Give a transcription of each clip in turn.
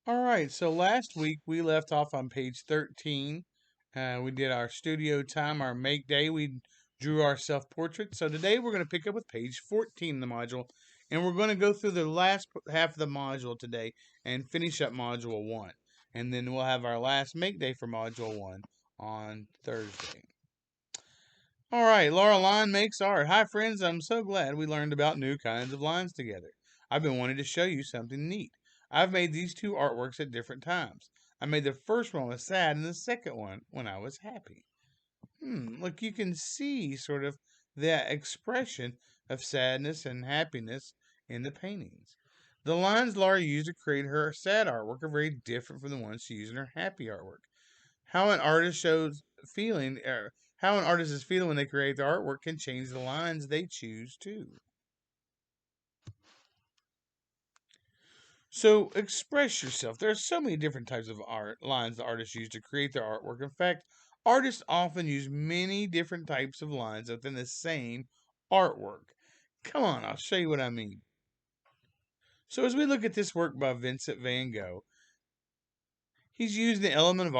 All right, so last week we left off on page 13. We did our studio time, our make day. We drew our self portrait. So today we're going to pick up with page 14 in the module, and we're going to go through the last half of the module today and finish up module 1. And then we'll have our last make day for module 1 on Thursday. All right, Laura Line makes art. Hi, friends. I'm so glad we learned about new kinds of lines together. I've been wanting to show you something neat. I've made these two artworks at different times. I made the first one was sad and the second one when I was happy. Look, you can see sort of that expression of sadness and happiness in the paintings. The lines Laura used to create her sad artwork are very different from the ones she used in her happy artwork. How an artist shows feeling, how an artist is feeling when they create the artwork can change the lines they choose too. So express yourself. There are so many different types of art lines the artists use to create their artwork. In fact, artists often use many different types of lines within the same artwork. Come on, I'll show you what I mean. So as we look at this work by Vincent van Gogh, he's used the element of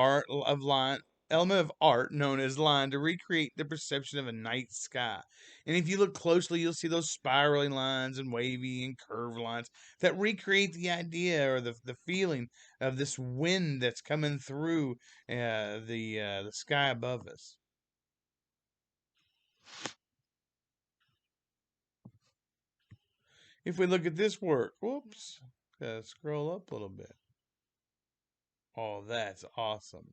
art known as line to recreate the perception of a night sky. And if you look closely, you'll see those spiraling lines and wavy and curved lines that recreate the idea or the feeling of this wind that's coming through the sky above us. If we look at this work, whoops, gotta scroll up a little bit. Oh, that's awesome.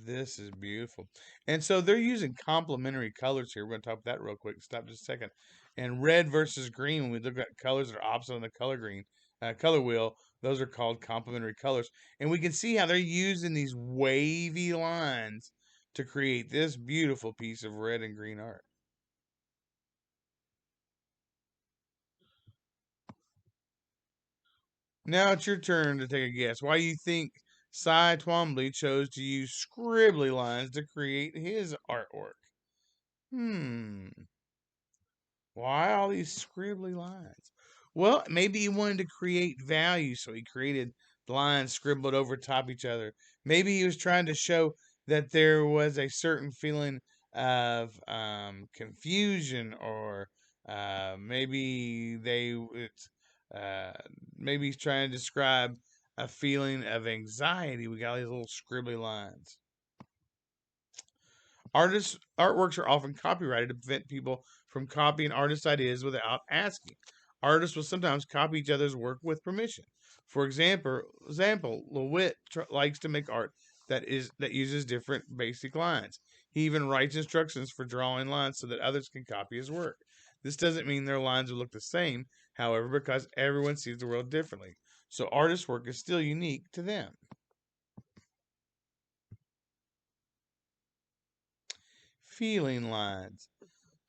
This is beautiful. And so they're using complementary colors here. We're going to talk about that real quick. Stop just a second. And red versus green, when we look at colors that are opposite on the color wheel, those are called complementary colors. And we can see how they're using these wavy lines to create this beautiful piece of red and green art. Now it's your turn to take a guess. Why you think Cy Twombly chose to use scribbly lines to create his artwork? Hmm. Why all these scribbly lines? Well, maybe he wanted to create value, so he created lines scribbled over top each other. Maybe he was trying to show that there was a certain feeling of confusion, or maybe uh, maybe he's trying to describe a feeling of anxiety. We got these little scribbly lines. Artists' artworks are often copyrighted to prevent people from copying artists' ideas without asking. Artists will sometimes copy each other's work with permission. For example, Lewitt likes to make art that uses different basic lines. He even writes instructions for drawing lines so that others can copy his work. This doesn't mean their lines will look the same, however, because everyone sees the world differently. So artists' work is still unique to them. Feeling lines.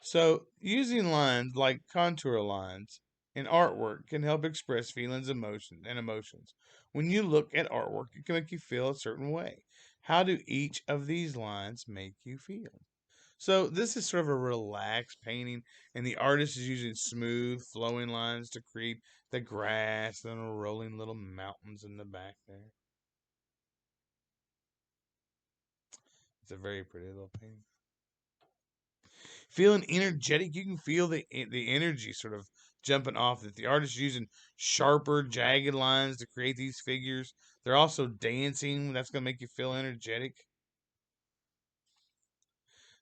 So, using lines like contour lines in artwork can help express feelings, emotions. When you look at artwork, it can make you feel a certain way. How do each of these lines make you feel? So, this is sort of a relaxed painting, and the artist is using smooth, flowing lines to create the grass and the rolling little mountains in the back there. It's a very pretty little painting. Feeling energetic, you can feel the energy sort of jumping off that the artist is using sharper, jagged lines to create these figures. They're also dancing. That's going to make you feel energetic.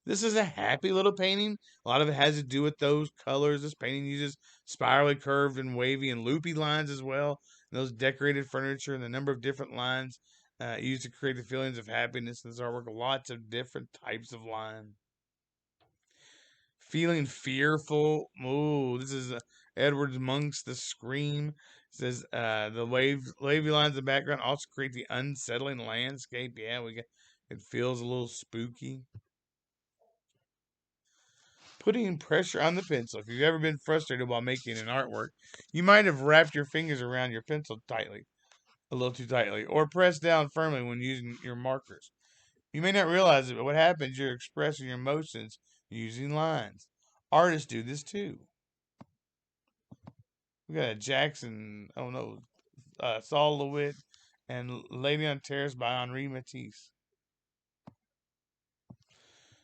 This is a happy little painting. A lot of it has to do with those colors. This painting uses spirally curved and wavy and loopy lines as well. And those decorated furniture and the number of different lines used to create the feelings of happiness in this artwork. Lots of different types of lines. Feeling fearful. Ooh, this is Edward Monk's The Scream. It says wavy lines in the background also create the unsettling landscape. Yeah, we get it feels a little spooky. Putting pressure on the pencil. If you've ever been frustrated while making an artwork, you might have wrapped your fingers around your pencil tightly, a little too tightly, or pressed down firmly when using your markers. You may not realize it, but what happens, you're expressing your emotions using lines. Artists do this too. We got a Jackson, oh no, Saul LeWitt, and Lady on Terrace by Henri Matisse.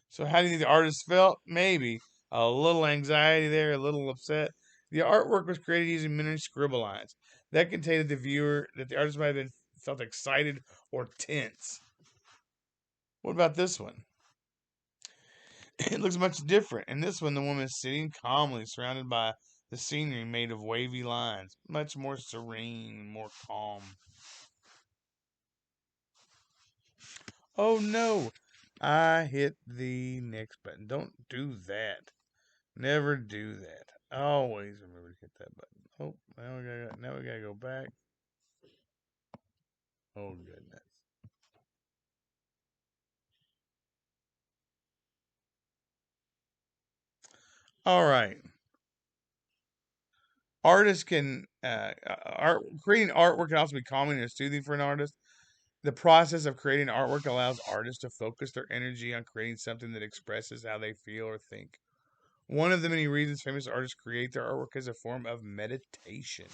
So, how do you think the artist felt? Maybe a little anxiety there, a little upset. The artwork was created using many scribble lines that contained the viewer that the artist might have been felt excited or tense. What about this one? It looks much different. In this one, the woman is sitting calmly, surrounded by the scenery made of wavy lines, much more serene, more calm. Oh no! I hit the next button. Don't do that. Never do that. Always remember to hit that button. Oh, now we gotta go back. Oh goodness. All right. Artists can art creating artwork can also be calming and soothing for an artist. The process of creating artwork allows artists to focus their energy on creating something that expresses how they feel or think. One of the many reasons famous artists create their artwork is a form of meditation.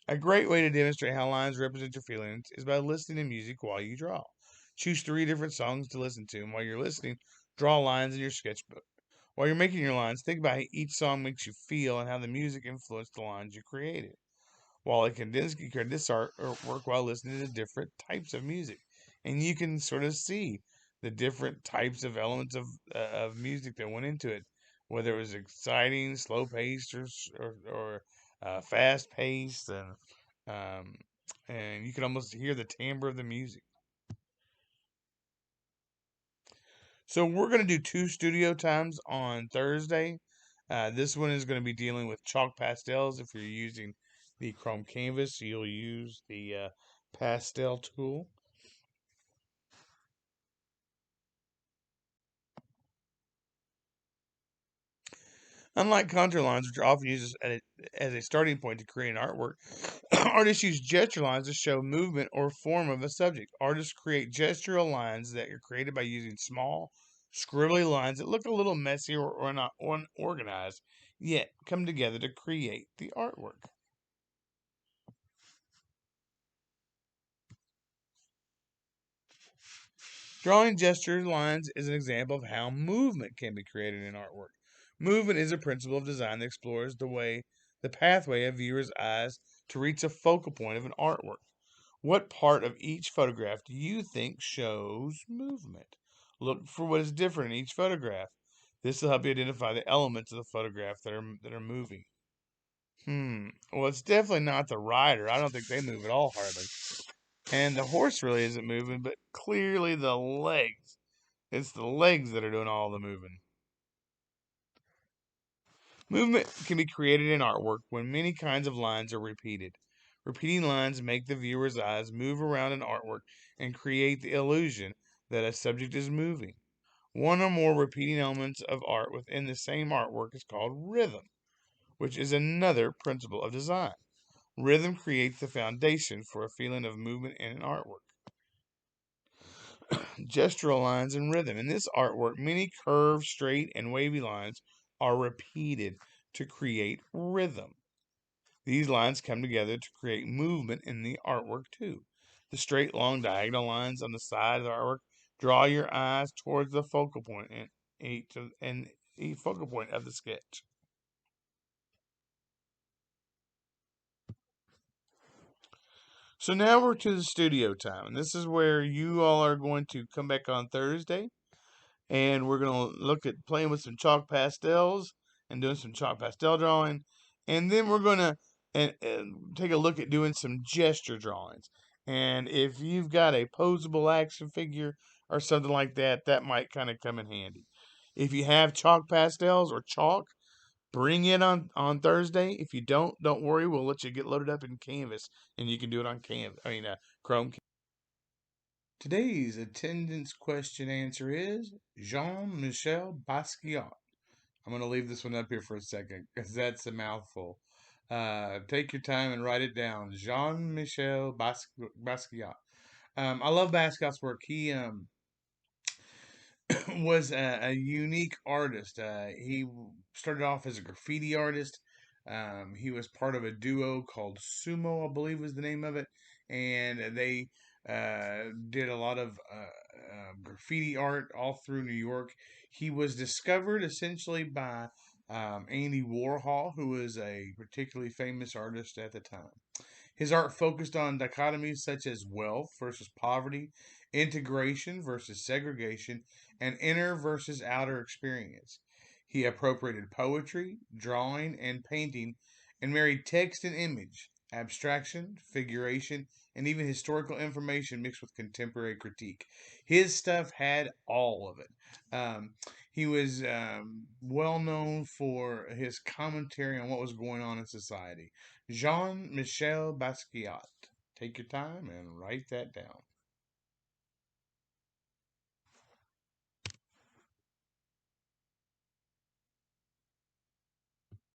A great way to demonstrate how lines represent your feelings is by listening to music while you draw. Choose three different songs to listen to, and while you're listening, draw lines in your sketchbook. While you're making your lines, think about how each song makes you feel and how the music influenced the lines you created. While it can create this art or work while listening to different types of music, and you can sort of see the different types of elements of music that went into it, whether it was exciting, slow paced, or fast paced, um, and you can almost hear the timbre of the music. So we're going to do two studio times on Thursday. This one is going to be dealing with chalk pastels. If you're using the Chrome Canvas, you'll use the pastel tool. Unlike contour lines, which are often used as a starting point to create an artwork, artists use gesture lines to show movement or form of a subject. Artists create gestural lines that are created by using small, scribbly lines that look a little messy or not unorganized, yet come together to create the artwork. Drawing gesture lines is an example of how movement can be created in artwork. Movement is a principle of design that explores the pathway of viewers' eyes to reach a focal point of an artwork. What part of each photograph do you think shows movement? Look for what is different in each photograph. This will help you identify the elements of the photograph that are moving. Well, it's definitely not the rider. I don't think they move at all, hardly. And the horse really isn't moving, but clearly the legs. It's the legs that are doing all the moving. Movement can be created in artwork when many kinds of lines are repeated. Repeating lines make the viewer's eyes move around an artwork and create the illusion that a subject is moving. One or more repeating elements of art within the same artwork is called rhythm, which is another principle of design. Rhythm creates the foundation for a feeling of movement in an artwork. Gestural lines and rhythm. In this artwork, many curved, straight, and wavy lines are repeated to create rhythm. These lines come together to create movement in the artwork too. The straight, long diagonal lines on the side of the artwork draw your eyes towards the focal point and each focal point of the sketch. So now we're to the studio time, and this is where you all are going to come back on Thursday, and we're going to look at playing with some chalk pastels and doing some chalk pastel drawing, and then we're going to and take a look at doing some gesture drawings. And if you've got a posable action figure or something like that, that might kind of come in handy. If you have chalk pastels or chalk, bring it on Thursday. If you don't worry. We'll let you get loaded up in Canvas, and you can do it on Canvas. Chrome. Today's attendance question answer is Jean Michel Basquiat. I'm going to leave this one up here for a second because that's a mouthful. Take your time and write it down. Jean Michel Basquiat. I love Basquiat's work. was a unique artist. He started off as a graffiti artist. He was part of a duo called Sumo, I believe was the name of it, and they did a lot of graffiti art all through New York. He was discovered essentially by Andy Warhol, who was a particularly famous artist at the time. His art focused on dichotomies such as wealth versus poverty, integration versus segregation, and inner versus outer experience. He appropriated poetry, drawing, and painting and married text and image, abstraction, figuration, and even historical information mixed with contemporary critique. His stuff had all of it. He was well known for his commentary on what was going on in society. Jean Michel Basquiat. Take your time and write that down.